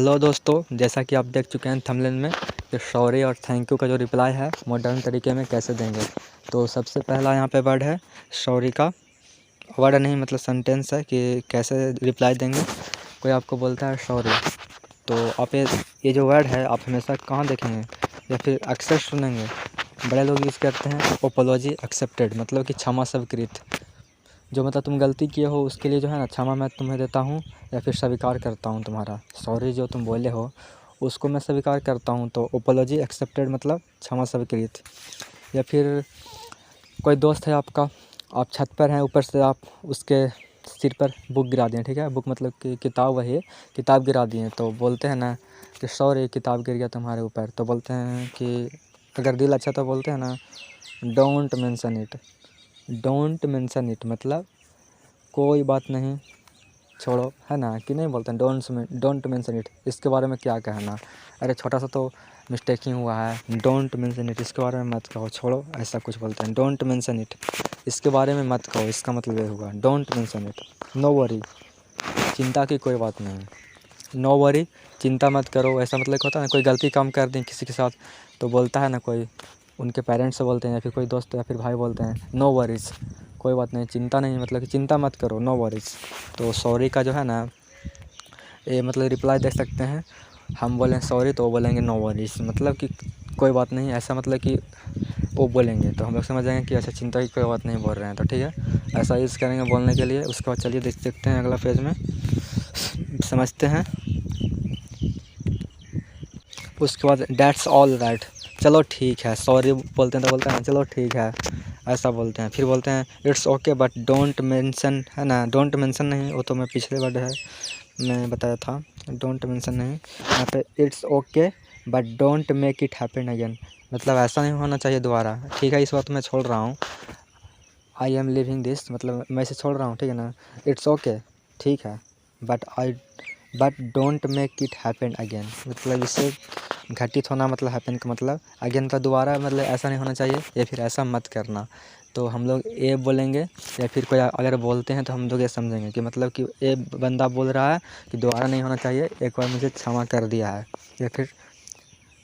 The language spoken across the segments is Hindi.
हेलो दोस्तों, जैसा कि आप देख चुके हैं थंबनेल में कि सॉरी और थैंक यू का जो रिप्लाई है मॉडर्न तरीके में कैसे देंगे। तो सबसे पहला यहाँ पे वर्ड है सॉरी का। वर्ड नहीं मतलब सेंटेंस है कि कैसे रिप्लाई देंगे। कोई आपको बोलता है सॉरी, तो आप ये जो वर्ड है आप हमेशा कहाँ देखेंगे या फिर अक्सर सुनेंगे। बड़े लोग यूज़ करते हैं ओपोलॉजी एक्सेप्टेड, मतलब कि क्षमा स्वीकृत। जो मतलब तुम गलती किए हो उसके लिए जो है ना क्षमा मैं तुम्हें देता हूँ या फिर स्वीकार करता हूँ तुम्हारा। सॉरी जो तुम बोले हो उसको मैं स्वीकार करता हूँ, तो ओपोलॉजी एक्सेप्टेड मतलब क्षमा स्वीकृत। या फिर कोई दोस्त है आपका, आप छत पर हैं, ऊपर से आप उसके सिर पर बुक गिरा दिए, ठीक है। बुक मतलब कि किताब, वही किताब गिरा दिए, तो बोलते हैं ना कि सॉरी किताब गिर गया तुम्हारे ऊपर। तो बोलते हैं कि अगर दिल अच्छा तो बोलते हैं ना don't mention it. Don't mention it मतलब कोई बात नहीं, छोड़ो, है ना। कि नहीं बोलते हैं डोंट मेंशन इट, इसके बारे में क्या कहना, अरे छोटा सा तो मिस्टेक ही हुआ है, डोंट मेंशन इट, इसके बारे में मत कहो, छोड़ो, ऐसा कुछ बोलते हैं। डोंट मेंशन इट, इसके बारे में मत कहो, इसका मतलब ये हुआ don't mention it. No worry, चिंता की कोई बात नहीं। नो वरी, चिंता मत करो, ऐसा मतलब होता है ना कोई गलती काम कर दी किसी के साथ तो बोलता है ना कोई, उनके पेरेंट्स से बोलते हैं या फिर कोई दोस्त या फिर भाई बोलते हैं नो वरीज़, कोई बात नहीं, चिंता नहीं, मतलब कि चिंता मत करो, नो वरीज़। तो सॉरी का जो है ना ये मतलब रिप्लाई दे सकते हैं। हम बोलें सॉरी तो वो बोलेंगे नो वरीज़, मतलब कि कोई बात नहीं, ऐसा मतलब कि वो बोलेंगे तो हम लोग समझ जाएंगे कि अच्छा चिंता की कोई बात नहीं बोल रहे हैं, तो ठीक है, ऐसा यूज़ करेंगे बोलने के लिए। उसके बाद चलिए देखते हैं अगला फेज़ में, समझते हैं। उसके बाद डैट्स ऑल राइट, चलो ठीक है। सॉरी बोलते हैं तो बोलते हैं चलो ठीक है, ऐसा बोलते हैं। फिर बोलते हैं it's okay but don't mention, है ना। डोंट मेंशन नहीं, वो तो मैं पिछले वर्ड है मैं बताया था, डोंट मेंशन नहीं। यहाँ पे it's okay but don't make it happen again, मतलब ऐसा नहीं होना चाहिए दोबारा, ठीक है। इस बात मैं छोड़ रहा हूँ, आई एम लिविंग दिस, मतलब मैं इसे छोड़ रहा हूँ, ठीक है ना। इट्स ओके, ठीक है, but don't make it happen again, मतलब इससे घटित होना, मतलब हैपन का मतलब अगेन का दोबारा, मतलब ऐसा नहीं होना चाहिए या फिर ऐसा मत करना। तो हम लोग ये बोलेंगे या फिर कोई अगर बोलते हैं तो हम लोग ये समझेंगे कि मतलब कि ये बंदा बोल रहा है कि दोबारा नहीं होना चाहिए, एक बार मुझे क्षमा कर दिया है, या फिर,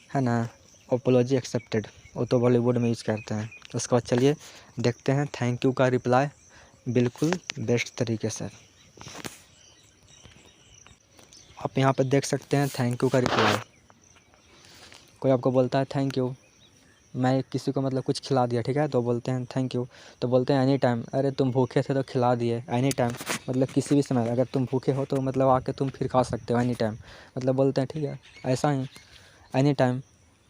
है ना, ओपोलॉजी एक्सेप्टेड, वो तो बॉलीवुड में यूज़ करते हैं। उसके बाद चलिए देखते हैं थैंक यू का रिप्लाई बिल्कुल बेस्ट तरीके से। आप यहाँ पर देख सकते हैं थैंक यू का रिप्लाई। कोई आपको बोलता है थैंक यू, मैं किसी को मतलब कुछ खिला दिया, ठीक है, तो बोलते हैं थैंक यू। तो बोलते हैं एनी टाइम, अरे तुम भूखे थे तो खिला दिए, एनी टाइम मतलब किसी भी समय, अगर तुम भूखे हो तो मतलब आके तुम फिर खा सकते हो, एनी टाइम मतलब बोलते हैं, ठीक है। ऐसा ही एनी टाइम,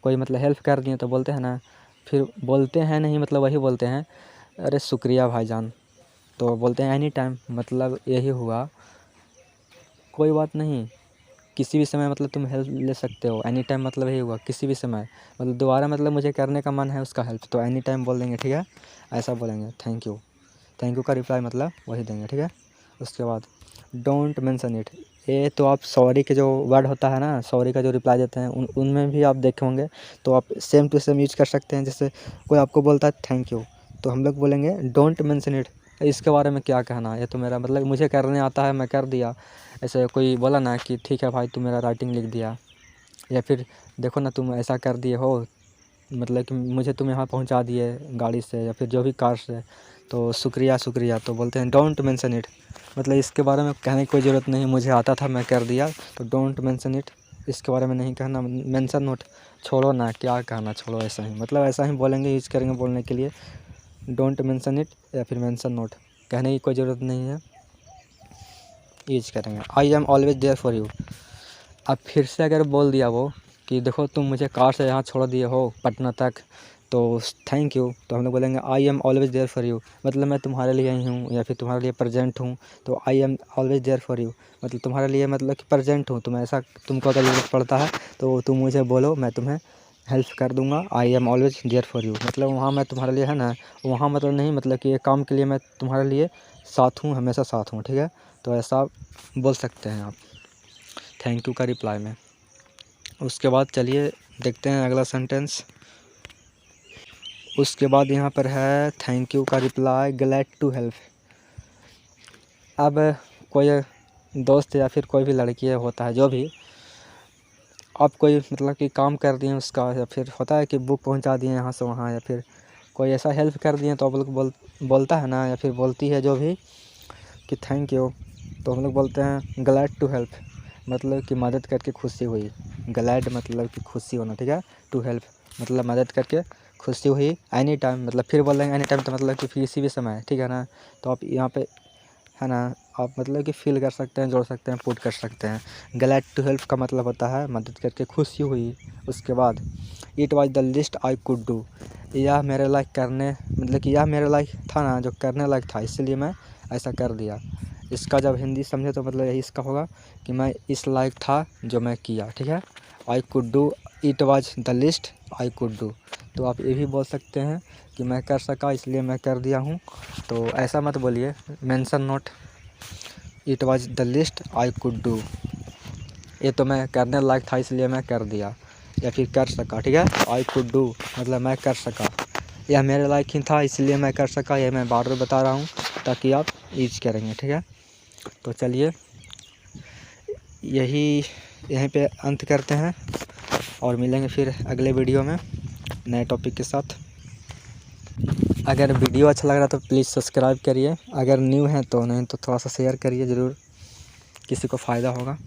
कोई मतलब हेल्प कर दिए तो बोलते हैं ना, फिर बोलते हैं नहीं मतलब वही बोलते हैं अरे शुक्रिया भाईजान, तो बोलते हैं एनी टाइम, मतलब यही हुआ, कोई बात नहीं, किसी भी समय मतलब तुम हेल्प ले सकते हो। एनी टाइम मतलब यही हुआ किसी भी समय, मतलब दोबारा मतलब मुझे करने का मन है उसका हेल्प, तो एनी टाइम बोल देंगे, ठीक है, ऐसा बोलेंगे थैंक यू। थैंक यू का रिप्लाई मतलब वही देंगे, ठीक है। उसके बाद डोंट मेंशन इट, ये तो आप सॉरी के जो वर्ड होता है ना, सॉरी का जो रिप्लाई देते हैं उनमें भी आप देखे होंगे, तो आप सेम टू सेम यूज कर सकते हैं। जैसे कोई आपको बोलता है थैंक यू, तो हम लोग बोलेंगे डोंट मेंशन इट, इसके बारे में क्या कहना, ये तो मेरा मतलब मुझे करने आता है, मैं कर दिया। ऐसे कोई बोला ना कि ठीक है भाई तू मेरा राइटिंग लिख दिया, या फिर देखो ना तुम ऐसा कर दिए हो, मतलब कि मुझे तुम यहाँ पहुँचा दिए गाड़ी से या फिर जो भी कार से, तो शुक्रिया शुक्रिया, तो बोलते हैं डोंट मेंशन इट, मतलब इसके बारे में कहने की कोई ज़रूरत नहीं, मुझे आता था मैं कर दिया, तो डोंट मेंशन इट, इसके बारे में नहीं कहना, मेंशन नोट, छोड़ो ना, क्या कहना, छोड़ो, ऐसा ही मतलब ऐसा ही बोलेंगे, यूज़ करेंगे बोलने के लिए डोंट मेंशन इट या फिर मेंशन नोट, कहने की कोई ज़रूरत नहीं है, यूज करेंगे। I am always there for you, अब फिर से अगर बोल दिया वो कि देखो तुम मुझे कार से यहाँ छोड़ दिए हो पटना तक, तो थैंक यू, तो हम लोग बोलेंगे I am always there for you, मतलब मैं तुम्हारे लिए ही हूँ या फिर तुम्हारे लिए प्रेजेंट हूँ, तो I am always there for you, मतलब तुम्हारे लिए मतलब कि प्रेजेंट हूँ, तुम ऐसा तुमको अगर ज़रूरत पड़ता है तो तुम मुझे बोलो, मैं तुम्हें हेल्प कर दूंगा। I am always there for you, मतलब वहाँ मैं तुम्हारे लिए, है ना, वहाँ मतलब नहीं, मतलब कि ये काम के लिए मैं तुम्हारे लिए साथ हूँ, हमेशा साथ हूँ, ठीक है, तो ऐसा बोल सकते हैं आप थैंक यू का रिप्लाई में। उसके बाद चलिए देखते हैं अगला सेंटेंस। उसके बाद यहाँ पर है थैंक यू का रिप्लाई ग्लैड टू हेल्प। अब कोई दोस्त या फिर कोई भी लड़की होता है जो भी, आप कोई मतलब कि काम कर दिए उसका, या फिर होता है कि बुक पहुंचा दिए यहाँ से वहाँ, या फिर कोई ऐसा हेल्प कर दिए तो आप लोग बोलता है ना, या फिर बोलती है जो भी कि थैंक यू। तो हम लोग बोलते हैं ग्लैड टू हेल्प, मतलब कि मदद करके खुशी हुई। ग्लैड मतलब कि खुशी होना, ठीक है। टू हेल्प मतलब मदद करके खुशी हुई। एनी टाइम मतलब फिर बोलेंगे एनी टाइम तो मतलब कि किसी भी समय, ठीक है ना। तो आप यहाँ पे है ना, आप मतलब कि फ़ील कर सकते हैं, जोड़ सकते हैं, पुट कर सकते हैं। ग्लैड टू हेल्प का मतलब होता है मदद करके खुशी हुई। उसके बाद it was the list I could do, यह मेरे लायक करने मतलब कि यह मेरे लायक था ना, जो करने लायक था, इसलिए मैं ऐसा कर दिया। इसका जब हिंदी समझे तो मतलब यही इसका होगा कि मैं इस लायक था जो मैं किया, ठीक है। I could do, it was the list I could do. तो आप ये भी बोल सकते हैं कि मैं कर सका इसलिए मैं कर दिया हूँ। तो ऐसा मत बोलिए mention note it was the list I could do, ये तो मैं करने लायक था इसलिए मैं कर दिया, या फिर कर सका, ठीक है। आई कुड डू मतलब मैं कर सका, यह मेरे लायक ही था इसलिए मैं कर सका। यह मैं बार बार बता रहा हूँ ताकि आप यूज करेंगे, ठीक है। तो चलिए यहीं पे अंत करते हैं और मिलेंगे फिर अगले वीडियो में नए टॉपिक के साथ। अगर वीडियो अच्छा लग रहा तो प्लीज़ सब्सक्राइब करिए, अगर न्यू है तो, नहीं तो थोड़ा सा शेयर करिए ज़रूर, किसी को फ़ायदा होगा।